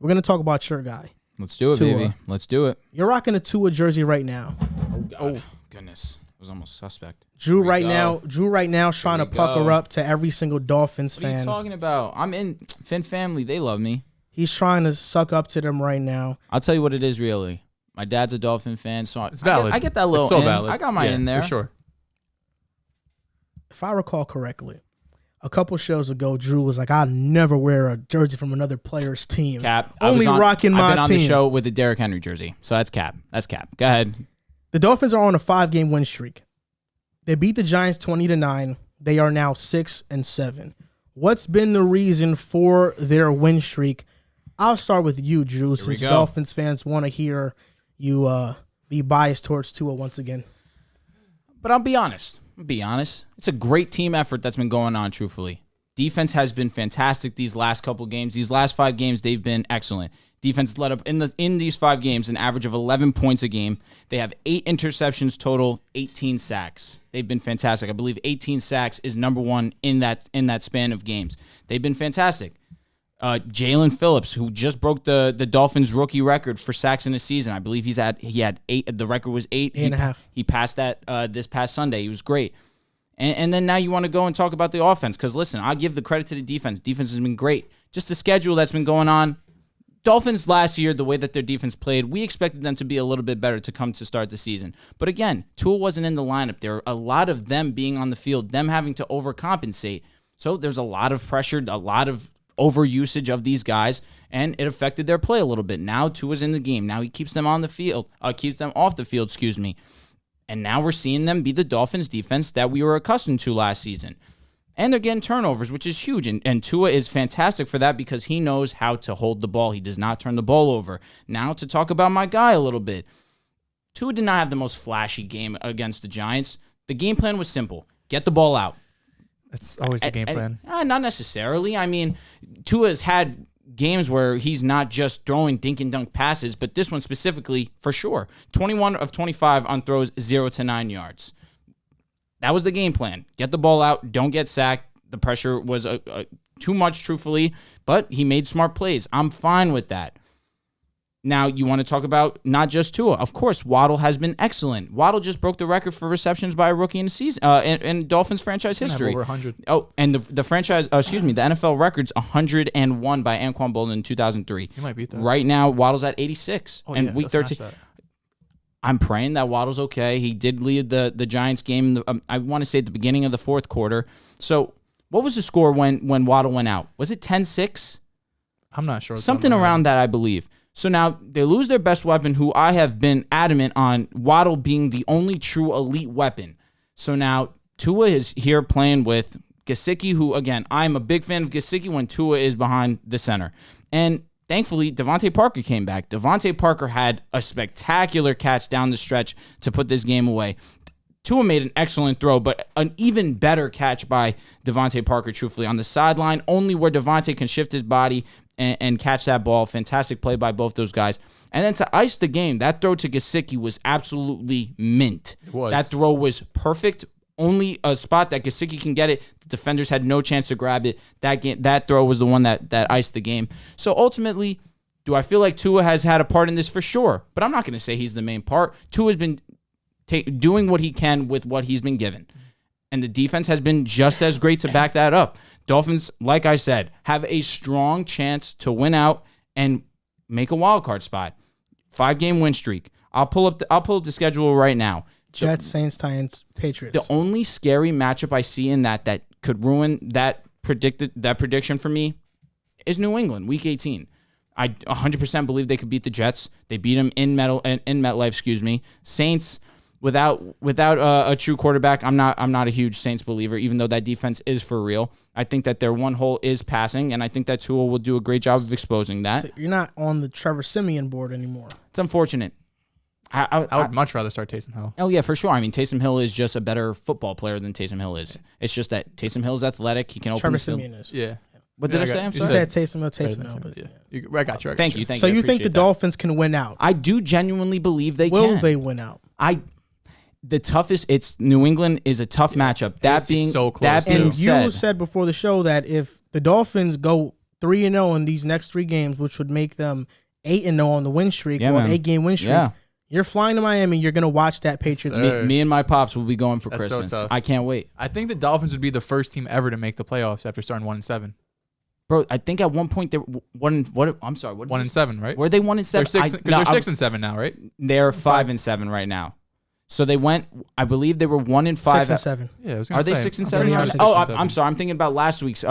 We're going to talk about your guy. Let's do it, Tua. baby. Let's do it. You're rocking a Tua jersey right now. Oh, goodness. It was almost suspect. Drew right now trying to pucker up to every single Dolphins fan. What are you talking about? I'm in Finn family. They love me. He's trying to suck up to them right now. I'll tell you what it is, really. My dad's a Dolphin fan, so it's valid. I get that little it's so in. valid. I got my in there. For sure. If I recall correctly, a couple shows ago, Drew was like, "I'll never wear a jersey from another player's team. Cap. Only rocking my team." I've been on the show with the Derrick Henry jersey, so that's Cap. That's Cap. Go ahead. The Dolphins are on a 5-game win streak. They beat the Giants 20-9. They are now 6-7. What's been the reason for their win streak? I'll start with you, Drew, since Dolphins fans want to hear you be biased towards Tua once again. But I'll be honest. It's a great team effort that's been going on, truthfully. Defense has been fantastic these last couple games. These last 5 games, they've been excellent. Defense led up in these 5 games an average of 11 points a game. They have 8 interceptions total, 18 sacks. They've been fantastic. I believe 18 sacks is number 1 in that span of games. They've been fantastic. Jalen Phillips, who just broke the Dolphins rookie record for sacks in a season. I believe he had 8. The record was 8. 8.5. He passed that this past Sunday. He was great. And then now you want to go and talk about the offense. Because, listen, I'll give the credit to the defense. Defense has been great. Just the schedule that's been going on. Dolphins last year, the way that their defense played, we expected them to be a little bit better to come to start the season. But again, Tua wasn't in the lineup. There are a lot of them being on the field, them having to overcompensate. So there's a lot of pressure, a lot of overusage of these guys, and it affected their play a little bit. Now Tua's in the game. Now he keeps them on the field, keeps them off the field, And now we're seeing them be the Dolphins defense that we were accustomed to last season. And they're getting turnovers, which is huge. And Tua is fantastic for that because he knows how to hold the ball. He does not turn the ball over. Now to talk about my guy a little bit. Tua did not have the most flashy game against the Giants. The game plan was simple. Get the ball out. That's always the game plan. Not necessarily. I mean, Tua has had games where he's not just throwing dink and dunk passes, but this one specifically, for sure. 21 of 25 on throws, 0 to 9 yards. That was the game plan. Get the ball out. Don't get sacked. The pressure was too much, truthfully, but he made smart plays. I'm fine with that. Now, you want to talk about not just Tua. Of course, Waddle has been excellent. Waddle just broke the record for receptions by a rookie in the season in Dolphins franchise history. Over 100. Oh, and the franchise, the NFL record's 101 by Anquan Bolden in 2003. He might beat that. Right now, Waddle's at 86. Oh, and yeah, week 13. I'm praying that Waddle's okay. He did lead the Giants game, I want to say at the beginning of the 4th quarter. So what was the score when Waddle went out? Was it 10-6? I'm not sure. Something around that, I believe. So now they lose their best weapon, who I have been adamant on Waddle being the only true elite weapon. So now Tua is here playing with Gesicki, who, again, I'm a big fan of Gesicki when Tua is behind the center. And thankfully, Devontae Parker came back. Devontae Parker had a spectacular catch down the stretch to put this game away. Tua made an excellent throw, but an even better catch by Devontae Parker, truthfully, on the sideline, only where Devontae can shift his body and catch that ball. Fantastic play by both those guys. And then to ice the game, that throw to Gesicki was absolutely mint. It was. That throw was perfect. Only a spot that Gesicki can get it. The defenders had no chance to grab it. That throw was the one that iced the game. So ultimately, do I feel like Tua has had a part in this? For sure. But I'm not going to say he's the main part. Tua's been doing what he can with what he's been given. And the defense has been just as great to back that up. Dolphins, like I said, have a strong chance to win out and make a wild card spot. 5-game win streak. I'll pull up the schedule right now. Jets, Saints, Titans, Patriots. The only scary matchup I see in that could ruin that prediction for me is New England, Week 18. I 100% believe they could beat the Jets. They beat them in MetLife. Saints, without a true quarterback, I'm not a huge Saints believer, even though that defense is for real. I think that their one hole is passing, and I think that Tua will do a great job of exposing that. So you're not on the Trevor Siemian board anymore. It's unfortunate. I would much rather start Taysom Hill. Oh, yeah, for sure. I mean, Taysom Hill is just a better football player than Taysom Hill is. It's just that Taysom Hill is athletic. He can open Trevor the field. Siemian is. Yeah. What did I say? I'm You sorry. said Taysom Hill. But Yeah. I got you. Thank you. So you think the Dolphins can win out? I do genuinely believe they Will can. they win out? The toughest. It's New England is a tough matchup. That being so close, that being And you said, said before the show that if the Dolphins go 3-0 in these next 3 games, which would make them 8-0 on the win streak, or an 8-game win streak. Yeah. You're flying to Miami. You're going to watch that Patriots game. Me and my pops will be going for Christmas. So I can't wait. I think the Dolphins would be the first team ever to make the playoffs after starting 1-7. Bro, I think at one point they were 1-7, right? Were they 1-7? They're 6-7 now, right? They're 5-7 right now. So they went. I believe they were 1-5. 6-7. Yeah, I was gonna Are say. they 6-7? Sure. Oh, I'm sorry. I'm thinking about last week's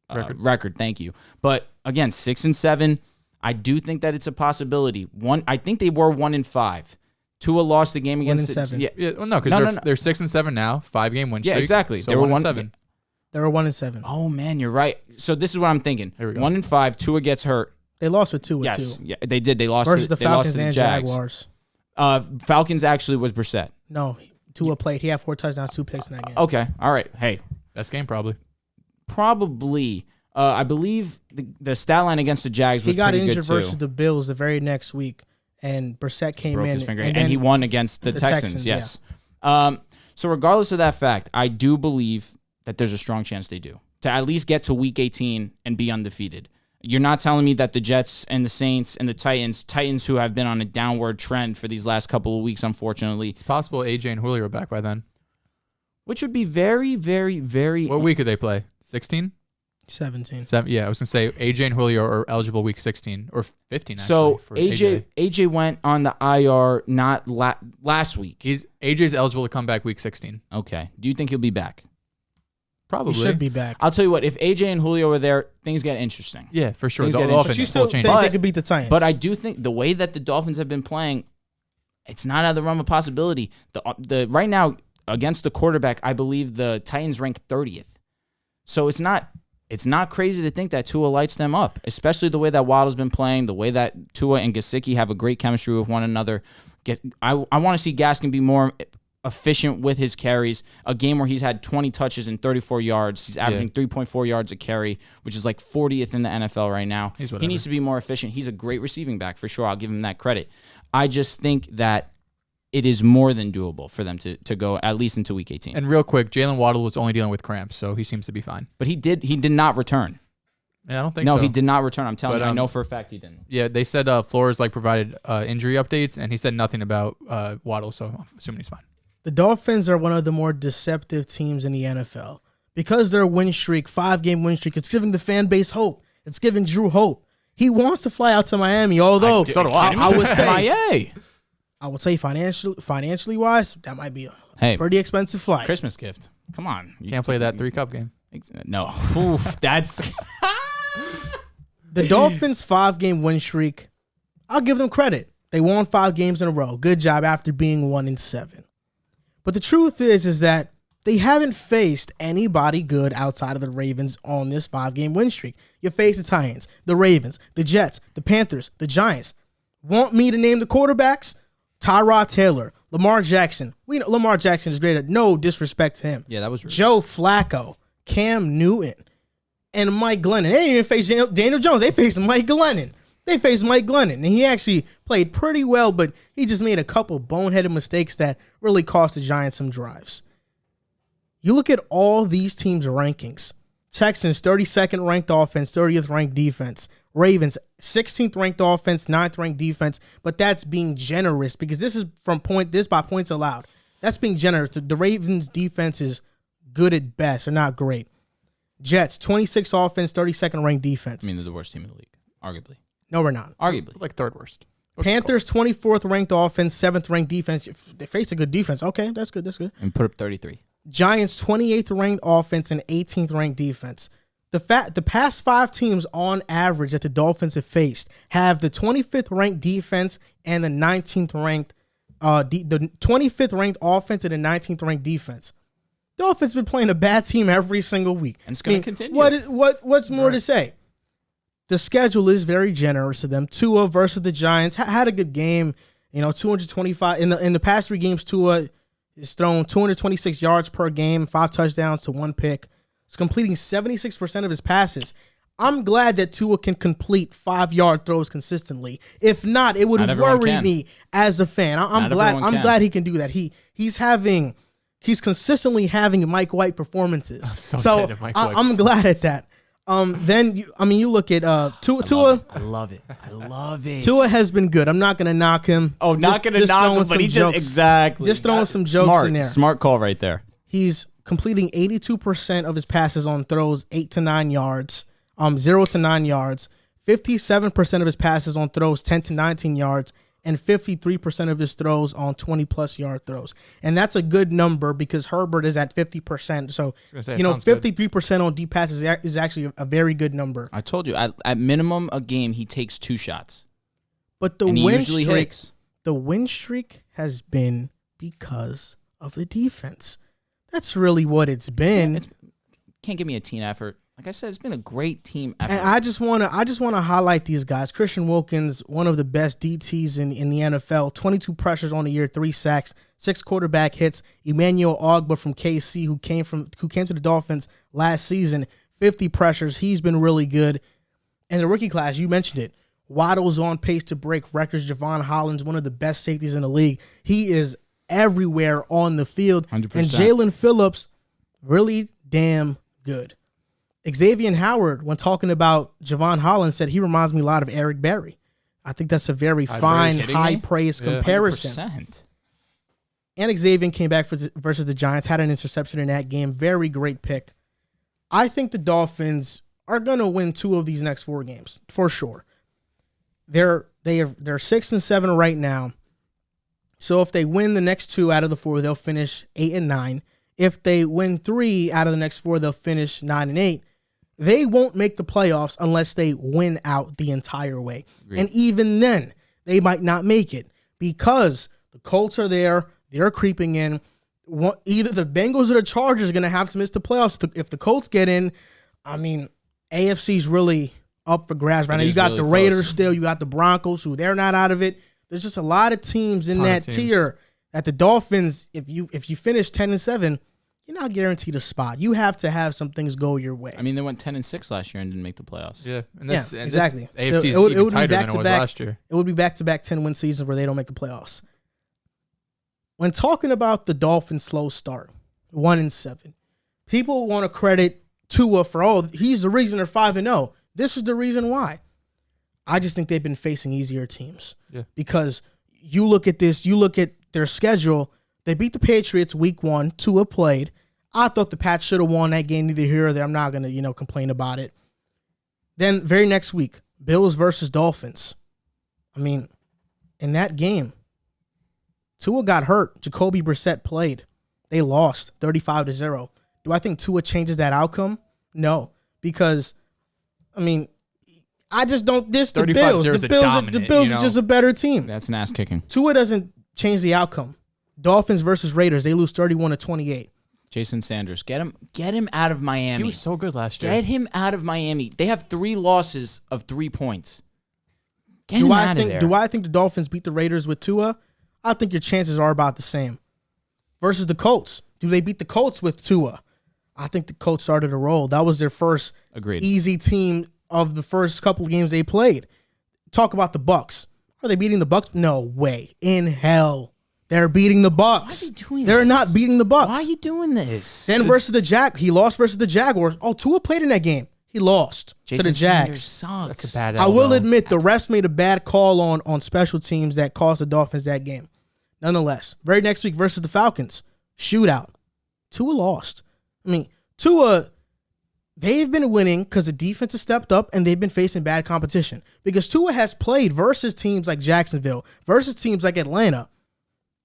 record. Thank you. But again, 6-7. I do think that it's a possibility. I think they were 1-5. Tua lost the game against 1-7. Yeah, well, no, because they're 6-7 now, 5-game win streak. Yeah, exactly. So they were 1-7. They were 1-7. Oh man, you're right. So this is what I'm thinking. Here we go. 1-5. Tua gets hurt. They lost with Tua, Yes, too. yeah, they did. They lost Versus the they lost Falcons to the and Jags. Jaguars. Falcons actually was Brissett. No, Tua played. He had 4 touchdowns, 2 picks in that game. Okay, all right. Hey, Best game probably. probably. I believe the stat line against the Jags was He got pretty injured good versus too. the Bills the very next week, and Brissett came Broke in. his finger, and and he then- won against the Texans. Yes. So regardless of that fact, I do believe that there's a strong chance they do to at least get to Week 18 and be undefeated. You're not telling me that the Jets and the Saints and the Titans who have been on a downward trend for these last couple of weeks, unfortunately, It's possible AJ and Julio are back by then. which would be very, very, very. What week could they play? 16? 17. Yeah, I was gonna say AJ and Julio are eligible week 16 or 15. Actually, So for AJ went on the IR not last week. AJ's eligible to come back week 16. Okay. Do you think he'll be back? Probably He should be back. I'll tell you what. If AJ and Julio are there, things get interesting. Yeah, for sure. Things The get offense But you interesting. still will think change. they could beat the Titans. But I do think the way that the Dolphins have been playing, it's not out of the realm of possibility. The right now against the quarterback, I believe the Titans rank 30th. So it's not crazy to think that Tua lights them up, especially the way that Waddle's been playing, the way that Tua and Gesicki have a great chemistry with one another. I want to see Gaskin be more efficient with his carries. A game where he's had 20 touches and 34 yards. He's averaging 3.4 yards a carry, which is like 40th in the NFL right now. He needs to be more efficient. He's a great receiving back for sure. I'll give him that credit. I just think that it is more than doable for them to go at least into Week 18. And real quick, Jalen Waddle was only dealing with cramps, so he seems to be fine. But he did not return. Yeah, I don't think so. No, he did not return. I'm telling But, you, I know for a fact he didn't. Yeah, they said Flores provided injury updates, and he said nothing about Waddle, so I'm assuming he's fine. the Dolphins are one of the more deceptive teams in the NFL. Because their win streak, 5-game win streak, it's giving the fan base hope. It's giving Drew hope. He wants to fly out to Miami, although I would say I would say financially wise, that might be a pretty expensive flight. Christmas gift. Come on. You can't play that 3-cup game. No. Oof, that's The Dolphins' 5-game win streak, I'll give them credit. They won 5 games in a row. Good job after being 1-7. But the truth is that they haven't faced anybody good outside of the Ravens on this 5-game win streak. You face the Titans, the Ravens, the Jets, the Panthers, the Giants. Want me to name the quarterbacks? Tyrod Taylor, Lamar Jackson. We know Lamar Jackson is great. No disrespect to him. Yeah, that was rude. Joe Flacco, Cam Newton, and Mike Glennon. They didn't even face Daniel Jones. They faced Mike Glennon. And he actually played pretty well, but he just made a couple boneheaded mistakes that really cost the Giants some drives. You look at all these teams' rankings. Texans, 32nd ranked offense, 30th ranked defense. Ravens, 16th ranked offense, 9th ranked defense. But that's being generous because this is by points allowed. That's being generous. The Ravens' defense is good at best. They're not great. Jets, 26th offense, 32nd ranked defense. I mean, they're the worst team in the league, arguably. No, we're not. Arguably. Like third worst. Panthers, 24th ranked offense, 7th ranked defense. If they face a good defense, okay, that's good. And put up 33. Giants, 28th ranked offense and 18th ranked defense. The past 5 teams on average that the Dolphins have faced have the 25th ranked defense and the 19th ranked the 25th ranked offense and the 19th ranked defense. The Dolphins have been playing a bad team every single week. And it's going to continue. What's more to say? The schedule is very generous to them. Tua versus the Giants had a good game. 225 in the past 3 games. Tua has thrown 226 yards per game, 5 touchdowns to 1 pick. He's completing 76% of his passes. I'm glad that Tua can complete 5-yard throws consistently. If not, it would worry me as a fan. I'm glad he can do that. He's consistently having Mike White performances. I'm glad at that. Then you look at Tua. I love it. I love it. Tua has been good. I'm not gonna knock him. Oh, not gonna knock him, but he just exactly just throwing some jokes in there. Smart call right there. He's completing 82% of his passes on throws 8 to 9 yards, 0 to 9 yards. 57% of his passes on throws 10 to 19 yards, and 53% of his throws on 20-plus yard throws. And that's a good number because Herbert is at 50%. So, 53% on deep passes is actually a very good number. I told you, at minimum a game, he takes 2 shots. But the win streak has been because of the defense. That's really what it's been. Can't give me a team effort. Like I said, it's been a great team effort. And I just want to highlight these guys. Christian Wilkins, one of the best DTs in the NFL, 22 pressures on the year, 3 sacks, 6 quarterback hits. Emmanuel Ogbah from KC, who came to the Dolphins last season, 50 pressures. He's been really good. And the rookie class, you mentioned it. Waddle's on pace to break records. Javon Hollins, one of the best safeties in the league. He is everywhere on the field. 100%. And Jalen Phillips, really damn good. Xavier Howard, when talking about Javon Hollins, said he reminds me a lot of Eric Berry. I think that's a very fine, high-praise comparison. 100%. And Xavier came back versus the Giants, had an interception in that game. Very great pick. I think the Dolphins are going to win 2 of these next 4 games, for sure. They're 6 and 7 right now. So if they win the next 2 out of the 4, they'll finish 8 and 9. If they win 3 out of the next 4, they'll finish 9 and 8. They won't make the playoffs unless they win out the entire way. Agreed. And even then, they might not make it because the Colts are there. They're creeping in. Either the Bengals or the Chargers are going to have to miss the playoffs. If the Colts get in, AFC's really up for grabs right now. You got really the Raiders still. You got the Broncos, who they're not out of it. There's just a lot of teams in that tier that the Dolphins, if you finish 10 and 7, you're not guaranteed a spot. You have to have some things go your way. They went 10 and 6 last year and didn't make the playoffs. Yeah, exactly. AFC is even tighter than it was last year. It would be back-to-back 10-win seasons where they don't make the playoffs. When talking about the Dolphins' slow start, 1 and 7, people want to credit Tua for, he's the reason they're 5 and 0. This is the reason why. I just think they've been facing easier teams. Yeah. Because you look at their schedule. They beat the Patriots week 1. Tua played. I thought the Pats should have won that game, neither here or there. I'm not going to, complain about it. Then very next week, Bills versus Dolphins. In that game, Tua got hurt. Jacoby Brissett played. They lost 35-0. Do I think Tua changes that outcome? No, because I just don't. The Bills. The Bills is just a better team. That's an ass kicking. Tua doesn't change the outcome. Dolphins versus Raiders. They lose 31-28. Jason Sanders, get him out of Miami. He was so good last year. Get him out of Miami. They have 3 losses of 3 points. Get him out of there. Do I think the Dolphins beat the Raiders with Tua? I think your chances are about the same. Versus the Colts. Do they beat the Colts with Tua? I think the Colts started to roll. That was their first easy team of the first couple of games they played. Talk about the Bucs. Are they beating the Bucs? No way. In hell. They're beating the Bucs. Why are you doing They're this? not beating the Bucs. Why are you doing this? Then he lost versus the Jaguars. Tua played in that game. He lost to the Jags. Sucks. That's a bad I will admit the refs made a bad call on special teams that cost the Dolphins that game. Nonetheless, very next week versus the Falcons, shootout. Tua lost. Tua, they've been winning because the defense has stepped up and they've been facing bad competition. Because Tua has played versus teams like Jacksonville, versus teams like Atlanta,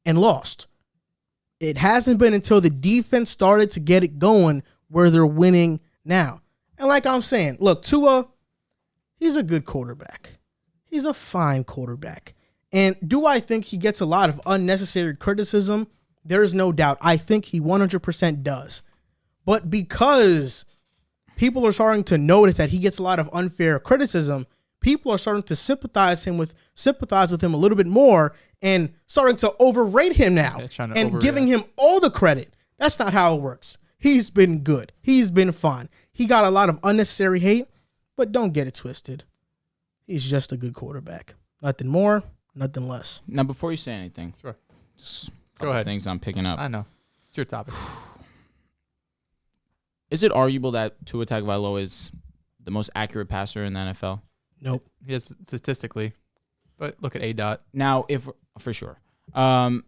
and lost. It hasn't been until the defense started to get it going where they're winning now. And like I'm saying, look, Tua, he's a good quarterback. He's a fine quarterback. And do I think he gets a lot of unnecessary criticism? There is no doubt. I think he 100% does. But because people are starting to notice that he gets a lot of unfair criticism, people are starting to sympathize with him a little bit more and starting to overrate him now and giving him all the credit. That's not how it works. He's been good. He's been fine. He got a lot of unnecessary hate, but don't get it twisted. He's just a good quarterback. Nothing more, nothing less. Now, before you say anything, sure. Just go ahead. Things I'm picking up. I know. It's your topic. Is it arguable that Tua Tagovailoa is the most accurate passer in the NFL? Nope. He is statistically, but look at A-Dot. Now, for sure. When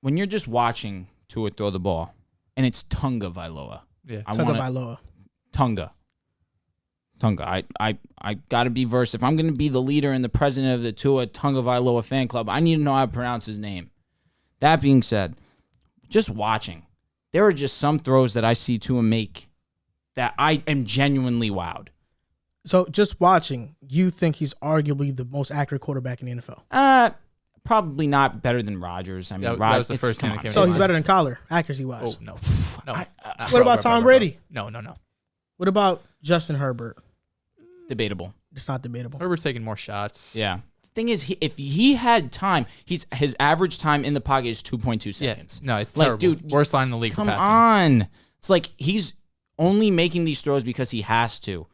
you're just watching Tua throw the ball, and it's Tagovailoa. Yeah. Tagovailoa. Tunga. I got to be versed. If I'm going to be the leader and the president of the Tua Tagovailoa fan club, I need to know how to pronounce his name. That being said, just watching, there are just some throws that I see Tua make that I am genuinely wowed. So just watching, you think he's arguably the most accurate quarterback in the NFL? Probably not better than Rodgers. I mean, that was the first thing that came So to he's mind. better than Kyler, accuracy-wise. Oh, no. No. What about Tom Brady? No. What about Justin Herbert? Debatable. It's not debatable. Herbert's taking more shots. Yeah. The thing is, if he had time, his average time in the pocket is 2.2 seconds. No, it's like, terrible. dude, Worst line in the league for come passing. on. It's like he's only making these throws because he has to.